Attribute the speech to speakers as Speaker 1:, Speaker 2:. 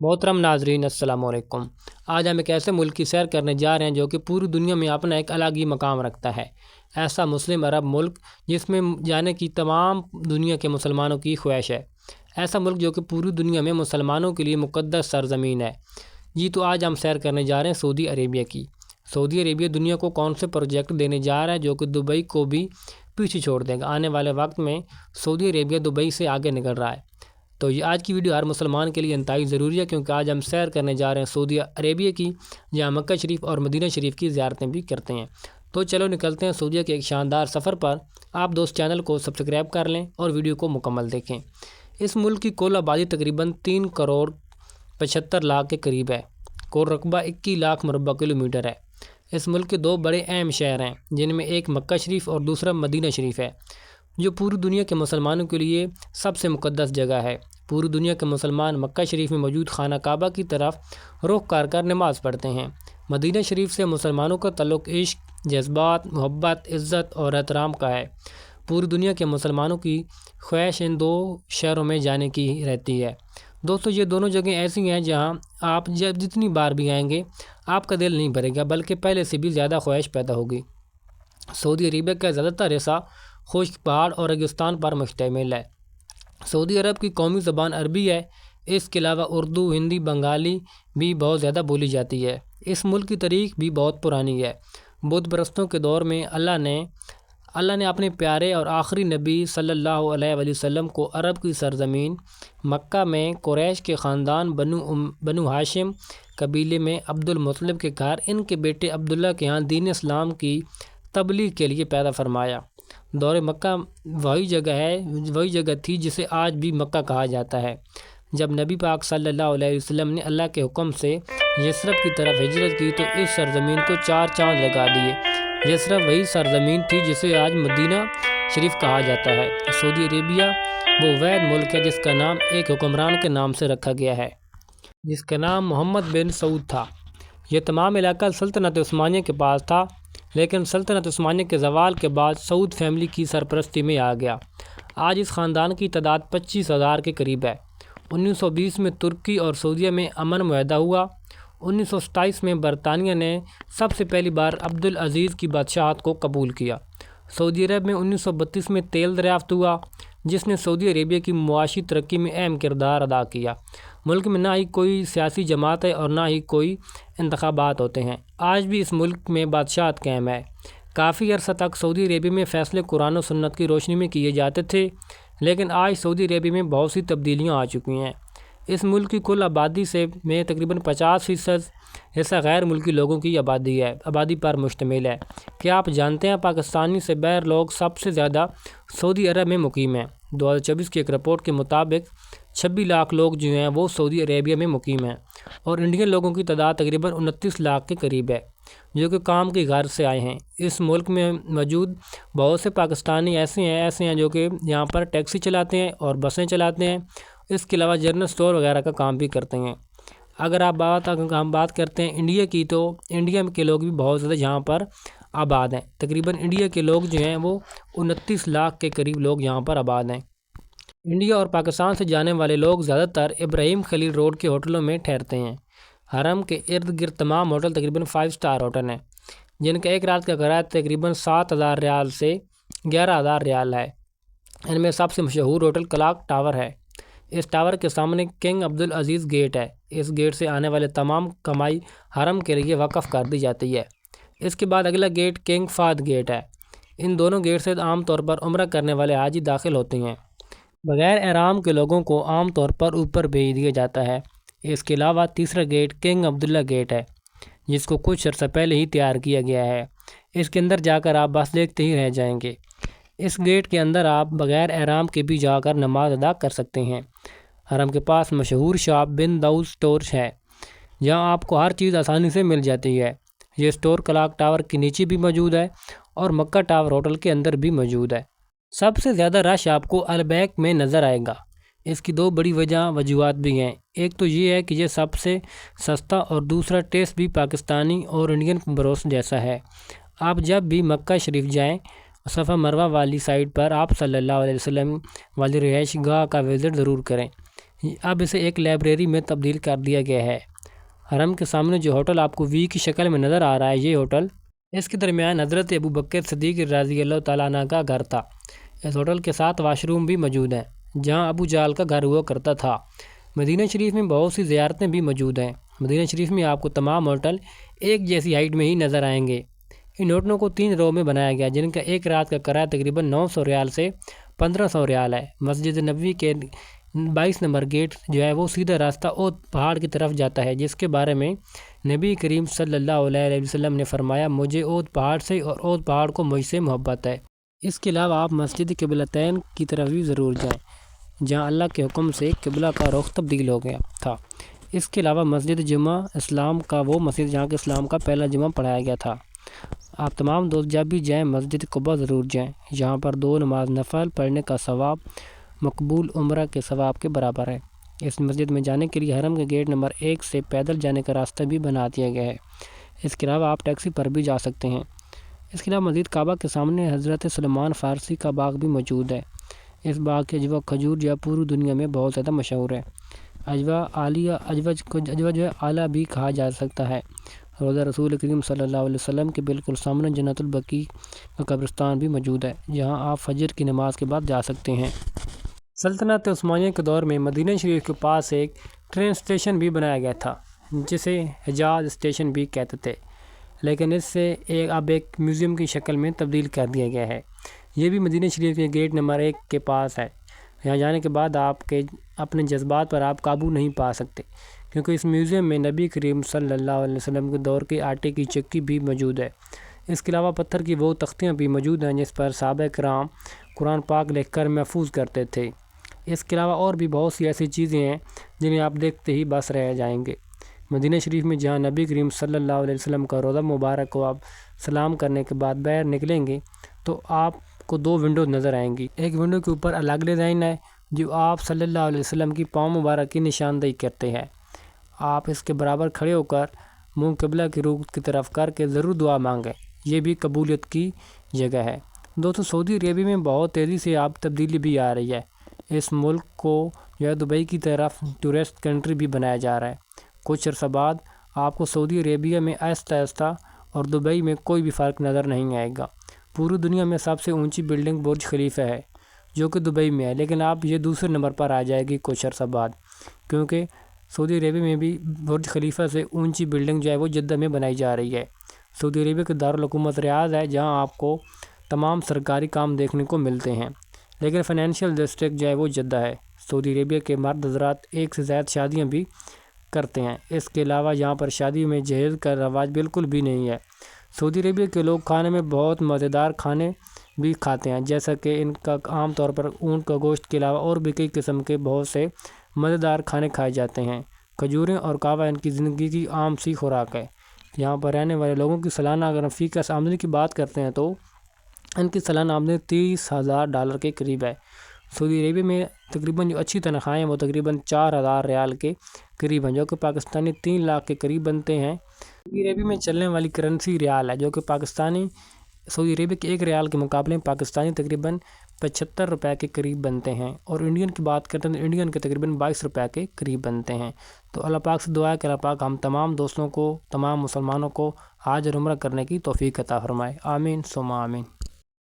Speaker 1: محترم ناظرین السلام علیکم۔ آج ہم ایک ایسے ملک کی سیر کرنے جا رہے ہیں جو کہ پوری دنیا میں اپنا ایک الگ ہی مقام رکھتا ہے۔ ایسا مسلم عرب ملک جس میں جانے کی تمام دنیا کے مسلمانوں کی خواہش ہے۔ ایسا ملک جو کہ پوری دنیا میں مسلمانوں کے لیے مقدس سرزمین ہے۔ تو آج ہم سیر کرنے جا رہے ہیں سعودی عربیہ کی۔ سعودی عربیہ دنیا کو کون سے پروجیکٹ دینے جا رہا ہے جو کہ دبئی کو بھی پیچھے چھوڑ دے گا۔ آنے والے وقت میں سعودی عربیہ دبئی سے آگے نکل رہا ہے۔ تو یہ آج کی ویڈیو ہر مسلمان کے لیے انتہائی ضروری ہے، کیونکہ آج ہم سیر کرنے جا رہے ہیں سعودی عربیہ کی، جہاں مکہ شریف اور مدینہ شریف کی زیارتیں بھی کرتے ہیں۔ تو چلو نکلتے ہیں سعودیہ کے ایک شاندار سفر پر۔ آپ دوست چینل کو سبسکرائب کر لیں اور ویڈیو کو مکمل دیکھیں۔ اس ملک کی کل آبادی تقریباً 3 کروڑ 75 لاکھ کے قریب ہے۔ کل رقبہ 21 لاکھ مربع کلومیٹر ہے۔ اس ملک کے 2 بڑے اہم شہر ہیں، جن میں ایک مکہ شریف اور دوسرا مدینہ شریف ہے، جو پوری دنیا کے مسلمانوں کے لیے سب سے مقدس جگہ ہے۔ پوری دنیا کے مسلمان مکہ شریف میں موجود خانہ کعبہ کی طرف رخ کر نماز پڑھتے ہیں۔ مدینہ شریف سے مسلمانوں کا تعلق عشق، جذبات، محبت، عزت اور احترام کا ہے۔ پوری دنیا کے مسلمانوں کی خواہش ان 2 شہروں میں جانے کی رہتی ہے۔ دوستو، یہ دونوں جگہیں ایسی ہیں جہاں آپ جتنی بار بھی آئیں گے آپ کا دل نہیں بھرے گا، بلکہ پہلے سے بھی زیادہ خواہش پیدا ہوگی۔ سعودی عربیہ کا زیادہ تر حصہ خشک پہاڑ اور ریگستان پر مشتمل ہے۔ سعودی عرب کی قومی زبان عربی ہے۔ اس کے علاوہ اردو، ہندی، بنگالی بھی بہت زیادہ بولی جاتی ہے۔ اس ملک کی تاریخ بھی بہت پرانی ہے۔ بت پرستوں کے دور میں اللہ نے اپنے پیارے اور آخری نبی صلی اللہ علیہ وآلہ وسلم کو عرب کی سرزمین مکہ میں قریش کے خاندان بنو ہاشم قبیلے میں عبد المطلب کے گھر ان کے بیٹے عبداللہ کے ہاں دین اسلام کی تبلیغ کے لیے پیدا فرمایا۔ دور مکہ وہی جگہ تھی جسے آج بھی مکہ کہا جاتا ہے۔ جب نبی پاک صلی اللہ علیہ وسلم نے اللہ کے حکم سے یثرب کی طرف ہجرت کی تو اس سرزمین کو 4 چاند لگا دیے۔ یثرب وہی سرزمین تھی جسے آج مدینہ شریف کہا جاتا ہے۔ سعودی عربیہ وہ واحد ملک ہے جس کا نام ایک حکمران کے نام سے رکھا گیا ہے، جس کا نام محمد بن سعود تھا۔ یہ تمام علاقہ سلطنت عثمانیہ کے پاس تھا، لیکن سلطنت عثمانیہ کے زوال کے بعد سعود فیملی کی سرپرستی میں آ گیا۔ آج اس خاندان کی تعداد 25,000 کے قریب ہے۔ 1920 میں ترکی اور سعودیہ میں امن معاہدہ ہوا۔ 1927 میں برطانیہ نے سب سے پہلی بار عبدالعزیز کی بادشاہت کو قبول کیا۔ سعودی عرب میں 1932 میں تیل دریافت ہوا، جس نے سعودی عربیہ کی معاشی ترقی میں اہم کردار ادا کیا۔ ملک میں نہ ہی کوئی سیاسی جماعت ہے اور نہ ہی کوئی انتخابات ہوتے ہیں۔ آج بھی اس ملک میں بادشاہت قائم ہے۔ کافی عرصہ تک سعودی عربیہ میں فیصلے قرآن و سنت کی روشنی میں کیے جاتے تھے، لیکن آج سعودی عربیہ میں بہت سی تبدیلیاں آ چکی ہیں۔ اس ملک کی کل آبادی میں تقریباً 50% حصہ غیر ملکی لوگوں کی آبادی پر مشتمل ہے۔ کیا آپ جانتے ہیں پاکستانی سے باہر لوگ سب سے زیادہ سعودی عرب میں مقیم ہیں؟ 2024 کی ایک رپورٹ کے مطابق 26 لاکھ لوگ جو ہیں وہ سعودی عربیہ میں مقیم ہیں، اور انڈین لوگوں کی تعداد تقریباً 29 لاکھ کے قریب ہے، جو کہ کام کی غرض سے آئے ہیں۔ اس ملک میں موجود بہت سے پاکستانی ایسے ہیں جو کہ یہاں پر ٹیکسی چلاتے ہیں اور بسیں چلاتے ہیں۔ اس کے علاوہ جنرل اسٹور وغیرہ کا کام بھی کرتے ہیں۔ اگر ہم بات کرتے ہیں انڈیا کی، تو انڈیا کے لوگ بھی بہت زیادہ یہاں پر آباد ہیں۔ تقریباً انڈیا کے لوگ جو ہیں وہ 29 لاکھ کے قریب لوگ یہاں پر آباد ہیں۔ انڈیا اور پاکستان سے جانے والے لوگ زیادہ تر ابراہیم خلیل روڈ کے ہوٹلوں میں ٹھہرتے ہیں۔ حرم کے ارد گرد تمام ہوٹل تقریباً 5 اسٹار ہوٹل ہیں، جن کا ایک رات کا کرایہ تقریباً 7,000 ریال سے 11,000 ریال ہے۔ ان میں سب سے مشہور ہوٹل کلاک ٹاور ہے۔ اس ٹاور کے سامنے کنگ عبدالعزیز گیٹ ہے۔ اس گیٹ سے آنے والے تمام کمائی حرم کے لیے وقف کر دی جاتی ہے۔ اس کے بعد اگلا گیٹ کنگ فہد گیٹ ہے۔ ان دونوں گیٹ سے عام طور پر عمرہ کرنے والے حاجی داخل ہوتے ہیں۔ بغیر احرام کے لوگوں کو عام طور پر اوپر بھیج دیا جاتا ہے۔ اس کے علاوہ تیسرا گیٹ کنگ عبداللہ گیٹ ہے، جس کو کچھ عرصہ پہلے ہی تیار کیا گیا ہے۔ اس کے اندر جا کر آپ بس دیکھتے ہی رہ جائیں گے۔ اس گیٹ کے اندر آپ بغیر احرام کے بھی جا کر نماز ادا کر سکتے ہیں۔ حرم کے پاس مشہور شاپ بن داؤد اسٹور ہے، جہاں آپ کو ہر چیز آسانی سے مل جاتی ہے۔ یہ اسٹور کلاک ٹاور کے نیچے بھی موجود ہے اور مکہ ٹاور ہوٹل کے اندر بھی موجود ہے۔ سب سے زیادہ رش آپ کو البیک میں نظر آئے گا۔ اس کی 2 بڑی وجوہات بھی ہیں۔ ایک تو یہ ہے کہ یہ سب سے سستا، اور دوسرا ٹیسٹ بھی پاکستانی اور انڈین بروس جیسا ہے۔ آپ جب بھی مکہ شریف جائیں، صفا مروہ والی سائٹ پر آپ صلی اللہ علیہ وسلم والی رہائش گاہ کا وزٹ ضرور کریں۔ اب اسے ایک لائبریری میں تبدیل کر دیا گیا ہے۔ حرم کے سامنے جو ہوٹل آپ کو وی کی شکل میں نظر آ رہا ہے، یہ ہوٹل اس کے درمیان حضرت ابوبکر صدیق رضی اللہ تعالیٰ عنہ کا گھر تھا۔ اس ہوٹل کے ساتھ واش روم بھی موجود ہیں جہاں ابو جہل کا گھر ہوا کرتا تھا۔ مدینہ شریف میں بہت سی زیارتیں بھی موجود ہیں۔ مدینہ شریف میں آپ کو تمام ہوٹل ایک جیسی ہائٹ میں ہی نظر آئیں گے۔ ان ہوٹلوں کو 3 رو میں بنایا گیا جن کا ایک رات کا کرایہ تقریباً 900 ریال سے 1500 ریال ہے۔ مسجد نبوی کے 22 نمبر گیٹ جو ہے وہ سیدھا راستہ اود پہاڑ کی طرف جاتا ہے، جس کے بارے میں نبی کریم صلی اللہ علیہ وسلم نے فرمایا، مجھے اود پہاڑ سے اور اود پہاڑ کو مجھ سے محبت ہے۔ اس کے علاوہ آپ مسجد قبلتین کی طرف بھی ضرور جائیں جہاں اللہ کے حکم سے قبلہ کا رخ تبدیل ہو گیا تھا۔ اس کے علاوہ مسجد جمعہ اسلام کا وہ مسجد جہاں کہ اسلام کا پہلا جمعہ پڑھایا گیا تھا۔ آپ تمام دوست جب بھی جائیں مسجد قباء ضرور جائیں، جہاں پر 2 نماز نفل پڑھنے کا ثواب مقبول عمرہ کے ثواب کے برابر ہے۔ اس مسجد میں جانے کے لیے حرم کے گیٹ نمبر 1 سے پیدل جانے کا راستہ بھی بنا دیا گیا ہے۔ اس کے علاوہ آپ ٹیکسی پر بھی جا سکتے ہیں۔ اس کے علاوہ مزید کعبہ کے سامنے حضرت سلمان فارسی کا باغ بھی موجود ہے۔ اس باغ کے اجوا کھجور جو ہے پوری دنیا میں بہت زیادہ مشہور ہے۔ اجوا عالیہ اجوا جو ہے اعلیٰ بھی کہا جا سکتا ہے۔ روضہ رسول کریم صلی اللہ علیہ وسلم کے بالکل سامنے جنت البقیع کا قبرستان بھی موجود ہے جہاں آپ فجر کی نماز کے بعد جا سکتے ہیں۔ سلطنت عثمانیہ کے دور میں مدینہ شریف کے پاس ایک ٹرین اسٹیشن بھی بنایا گیا تھا جسے حجاز اسٹیشن بھی کہتے تھے، لیکن اس سے اب ایک میوزیم کی شکل میں تبدیل کر دیا گیا ہے۔ یہ بھی مدینہ شریف کے گیٹ نمبر 1 کے پاس ہے۔ یہاں جانے کے بعد آپ کے اپنے جذبات پر آپ قابو نہیں پا سکتے، کیونکہ اس میوزیم میں نبی کریم صلی اللہ علیہ وسلم کے دور کے آٹے کی چکی بھی موجود ہے۔ اس کے علاوہ پتھر کی وہ تختیاں بھی موجود ہیں جس پر صحابہ کرام قرآن پاک لکھ کر محفوظ کرتے تھے۔ اس کے علاوہ اور بھی بہت سی ایسی چیزیں ہیں جنہیں آپ دیکھتے ہی بس رہ جائیں گے۔ مدینہ شریف میں جہاں نبی کریم صلی اللہ علیہ وسلم کا روضہ مبارک کو آپ سلام کرنے کے بعد باہر نکلیں گے تو آپ کو 2 ونڈو نظر آئیں گی۔ ایک ونڈو کے اوپر الگ ڈیزائن ہے جو آپ صلی اللہ علیہ وسلم کی پاؤں مبارک کی نشاندہی کرتے ہیں۔ آپ اس کے برابر کھڑے ہو کر منہ قبلہ کی روح کی طرف کر کے ضرور دعا مانگیں، یہ بھی قبولیت کی جگہ ہے۔ دوستو سعودی عربیہ میں بہت تیزی سے اب تبدیلی بھی آ رہی ہے۔ اس ملک کو جو ہے دبئی کی طرف ٹورسٹ کنٹری بھی بنایا جا رہا ہے۔ کچھ عرصہ بعد آپ کو سعودی عربیہ میں آہستہ آہستہ اور دبئی میں کوئی بھی فرق نظر نہیں آئے گا۔ پوری دنیا میں سب سے اونچی بلڈنگ برج خلیفہ ہے جو کہ دبئی میں ہے، لیکن اب یہ دوسرے نمبر پر آ جائے گی کچھ عرصہ بعد، کیونکہ سعودی عربیہ میں بھی برج خلیفہ سے اونچی بلڈنگ جو ہے وہ جدہ میں بنائی جا رہی ہے۔ سعودی عربیہ کے دارالحکومت ریاض ہے جہاں آپ کو تمام سرکاری کام دیکھنے کو ملتے ہیں، لیکن فائنینشیل ڈسٹرکٹ جو ہے وہ جدہ ہے۔ سعودی عربیہ کے مرد حضرات 1 سے زائد شادیاں بھی کرتے ہیں۔ اس کے علاوہ یہاں پر شادی میں جہیز کا رواج بالکل بھی نہیں ہے۔ سعودی عربیہ کے لوگ کھانے میں بہت مزیدار کھانے بھی کھاتے ہیں، جیسا کہ ان کا عام طور پر اونٹ کا گوشت کے علاوہ اور بھی کئی قسم کے بہت سے مزیدار کھانے کھائے جاتے ہیں۔ کھجوریں اور کعوہ ان کی زندگی کی عام سی خوراک ہے۔ یہاں پر رہنے والے لوگوں کی سالانہ اگر فی کس آمدنی کی بات کرتے ہیں تو ان کی سالانہ آمدنی $30,000 کے قریب ہے۔ سعودی عربیہ میں تقریباً جو اچھی تنخواہیں ہیں وہ تقریباً 4,000 ریال کے قریب ہیں، جو کہ پاکستانی 3 لاکھ کے قریب بنتے ہیں۔ سعودی عربیہ میں چلنے والی کرنسی ریال ہے، جو کہ سعودی عربیہ کے 1 ریال کے مقابلے میں پاکستانی تقریباً 75 روپے کے قریب بنتے ہیں، اور انڈین کی بات کرتے ہیں تو انڈین کے تقریباً 22 روپے کے قریب بنتے ہیں۔ تو اللہ پاک سے دعا ہے کہ اللہ پاک ہم تمام دوستوں کو، تمام مسلمانوں کو حج اور عمرہ کرنے کی توفیق عطا فرمائے۔ آمین ثم آمین۔